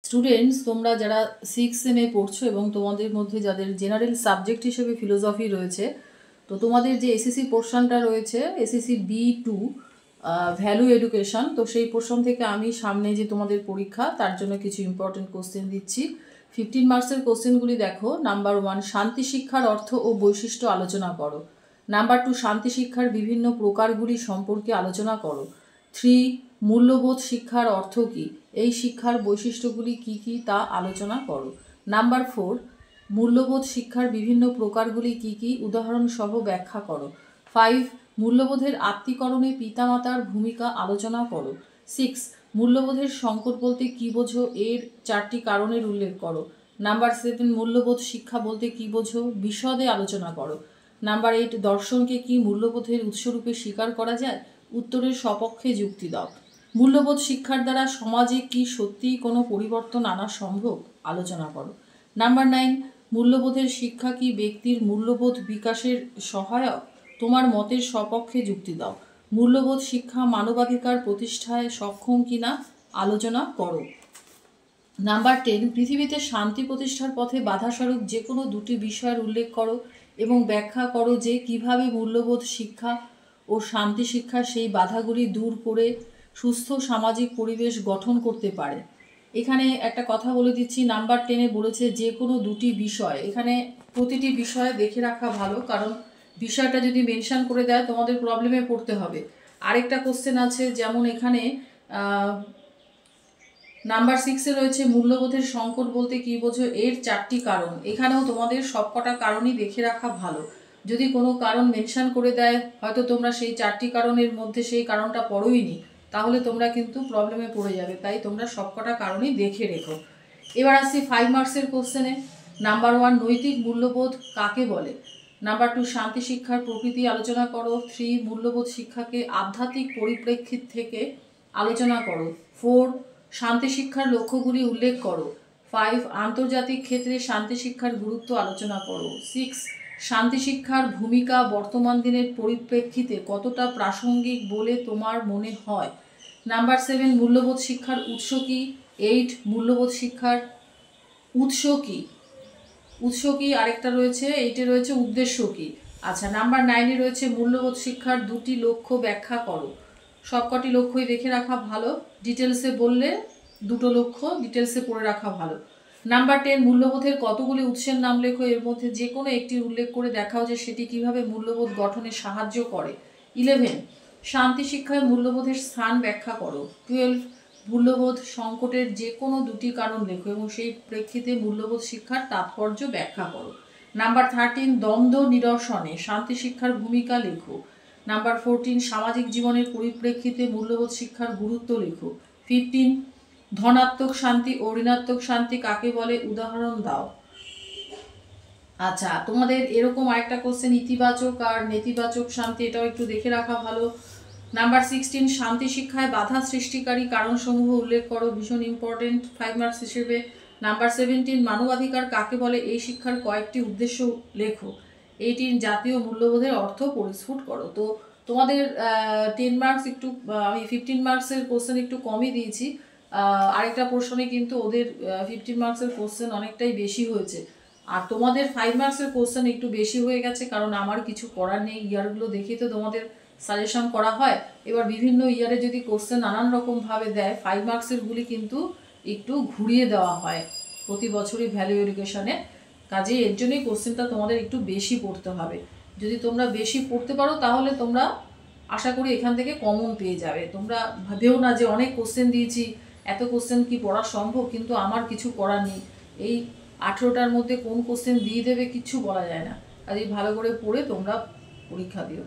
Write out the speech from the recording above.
Students, তোমরা যারা 6 সেমে পড়ছো এবং তোমাদের মধ্যে যাদের জেনারেল সাবজেক্ট হিসেবে ফিলোসফি রয়েছে, তো তোমাদের যে এসএসসি পোর্শনটা রয়েছে এসএসসি B2 ভ্যালু এডুকেশন, তো সেই পোর্শন থেকে আমি সামনে যে তোমাদের পরীক্ষা তার জন্য কিছু ইম্পর্টেন্ট কোশ্চেন দিচ্ছি। 15 মার্কসের কোশ্চেনগুলি দেখো। নাম্বার 1, শান্তি শিক্ষার অর্থ ও বৈশিষ্ট্য আলোচনা করো। নাম্বার 2, শান্তি শিক্ষার বিভিন্ন প্রকারগুলি সম্পর্কে আলোচনা করো। 3, মূল্যবোধ শিক্ষার অর্থ কী, এই শিক্ষার বৈশিষ্ট্যগুলি কী কী তা আলোচনা করো। নাম্বার 4, মূল্যবোধ শিক্ষার বিভিন্ন প্রকারগুলি কী কী উদাহরণসহ ব্যাখ্যা করো। 5, মূল্যবোধের আত্মীকরণে পিতামাতার ভূমিকা আলোচনা করো। 6, মূল্যবোধের সংকট বলতে কী বোঝো, এর 4টি কারণের উল্লেখ করো। নাম্বার 7, মূল্যবোধ শিক্ষা বলতে কী বোঝো, বিশদে আলোচনা করো। নাম্বার 8, দর্শনকে কি মূল্যবোধের উৎসরূপে স্বীকার করা যায়, উত্তরের সপক্ষে যুক্তি দাও। মূল্যবোধ শিক্ষার দ্বারা সমাজে কি সত্যিই কোনো পরিবর্তন আনা সম্ভব, আলোচনা করো। নাম্বার 9, মূল্যবোধের শিক্ষা কি ব্যক্তির মূল্যবোধ বিকাশের সহায়ক, তোমার মতের সপক্ষে যুক্তি দাও। মূল্যবোধ শিক্ষা মানবাধিকার প্রতিষ্ঠায় সক্ষম কিনা, আলোচনা করো। নাম্বার 10, পৃথিবীতে শান্তি প্রতিষ্ঠার পথে বাধাস্বরূপ যে কোনো দুটি বিষয়ের উল্লেখ করো এবং ব্যাখ্যা করো যে কিভাবে মূল্যবোধ শিক্ষা ও শান্তি শিক্ষা সেই বাধাগুলি দূর করে সুস্থ সামাজিক পরিবেশ গঠন করতে পারে। এখানে একটা কথা বলে দিচ্ছি, নাম্বার 10-এ বলেছে যে কোনো দুটি বিষয়। এখানে প্রতিটি বিষয় দেখে রাখা ভালো, কারণ বিষয়টা যদি মেনশন করে দেয় তোমাদের প্রবলেমে পড়তে হবে। আরেকটা কোশ্চেন আছে, যেমন এখানে নাম্বার 6-এ রয়েছে মূল্যবোধের সংকট বলতে কী বোঝো, এর 4টি কারণ। এখানেও তোমাদের সবকটা কারণই দেখে রাখা ভালো। যদি কোনো কারণ মেনশন করে দেয়, হয়তো তোমরা সেই 4টি কারণের মধ্যে সেই কারণটা পড়োইনি, তাহলে তোমরা কিন্তু প্রবলেমে পড়ে যাবে। তাই তোমরা সবকটা কারণই দেখে রেখো। এবার আসছি 5 মার্কসের কোশ্চেনে। নাম্বার 1, নৈতিক মূল্যবোধ কাকে বলে। নাম্বার 2, শান্তি শিক্ষার প্রকৃতি আলোচনা করো। 3, মূল্যবোধ শিক্ষাকে আধ্যাত্মিক পরিপ্রেক্ষিত থেকে আলোচনা করো। 4, শান্তি শিক্ষার লক্ষ্যগুলি উল্লেখ করো। 5, আন্তর্জাতিক ক্ষেত্রে শান্তি শিক্ষার গুরুত্ব আলোচনা করো। 6, শান্তি শিক্ষার ভূমিকা বর্তমান দিনের পরিপ্রেক্ষিতে কতটা প্রাসঙ্গিক বলে তোমার মনে হয়। নাম্বার 7, মূল্যবোধ শিক্ষার উৎস কী। 8, মূল্যবোধ শিক্ষার উৎস কী, উৎস কী আরেকটা রয়েছে, 8-এ রয়েছে উদ্দেশ্য কী। আচ্ছা, নাম্বার 9-এ রয়েছে মূল্যবোধ শিক্ষার দুটি লক্ষ্য ব্যাখ্যা করো। সবকটি লক্ষ্যই দেখে রাখা ভালো, ডিটেলসে বললে দুটো লক্ষ্য ডিটেলসে পড়ে রাখা ভালো। নাম্বার 10, মূল্যবোধের কতগুলি উৎসের নাম লেখো, এর মধ্যে যে কোনো একটি উল্লেখ করে দেখাও যে সেটি কিভাবে মূল্যবোধ গঠনে সাহায্য করে। 11, শান্তি শিক্ষায় মূল্যবোধের স্থান ব্যাখ্যা করো। 12, মূল্যবোধ সংকটের যে কোনো দুটি কারণ লেখো এবং সেই প্রেক্ষিতে মূল্যবোধ শিক্ষার তাৎপর্য ব্যাখ্যা করো। নাম্বার 13, দ্বন্দ্ব নিরসনে শান্তি শিক্ষার ভূমিকা লেখো। নাম্বার 14, সামাজিক জীবনের পরিপ্রেক্ষিতে মূল্যবোধ শিক্ষার গুরুত্ব লেখো। 15, ধনাত্মক শান্তি ও ঋণাত্মক শান্তি কাকে বলে, উদাহরণ দাও। আচ্ছা, তোমাদের এরকম আরেকটা কোশ্চেন, ইতিবাচক আর নেতিবাচক শান্তি, এটাও একটু দেখে রাখা ভালো। নাম্বার 16, শান্তি শিক্ষায় বাধা সৃষ্টিকারী কারণসমূহ উল্লেখ করো, ভীষণ ইম্পর্টেন্ট 5 মার্কস হিসেবে। নাম্বার 17, মানবাধিকার কাকে বলে, এই শিক্ষার কয়েকটি উদ্দেশ্য লেখো। 18, জাতীয় মূল্যবোধের অর্থ পরিস্ফুট করো। তো তোমাদের 10 মার্কস একটু, আমি 15 মার্কসের কোশ্চেন একটু কমই দিয়েছি। আরেকটা প্রশ্নে কিন্তু ওদের 15 মার্কসের কোশ্চেন অনেকটাই বেশি হয়েছে, আর তোমাদের 5 মার্কসের কোশ্চেন একটু বেশি হয়ে গেছে, কারণ আমার কিছু করার নেই, ইয়ারগুলো দেখেই তো তোমাদের সাজেশন করা হয়। এবার বিভিন্ন ইয়ারে যদি কোশ্চেন নানান রকমভাবে দেয়, 5 মার্কসেরগুলি কিন্তু একটু ঘুরিয়ে দেওয়া হয় প্রতি বছরই ভ্যালু এডুকেশনে। কাজে এর জন্যই কোশ্চেনটা তোমাদের একটু বেশি পড়তে হবে। যদি তোমরা বেশি পড়তে পারো তাহলে তোমরা আশা করি এখান থেকে কমন পেয়ে যাবে। তোমরা ভাবেও না যে অনেক কোশ্চেন দিয়েছি, এত কোশ্চেন কি পড়া সম্ভব, কিন্তু আমার কিছু করার নেই। এই 18টার মধ্যে কোন কোশ্চেন দিয়ে দেবে কিচ্ছু বলা যায় না। কাজেই ভালো করে পড়ে তোমরা পরীক্ষা দিও।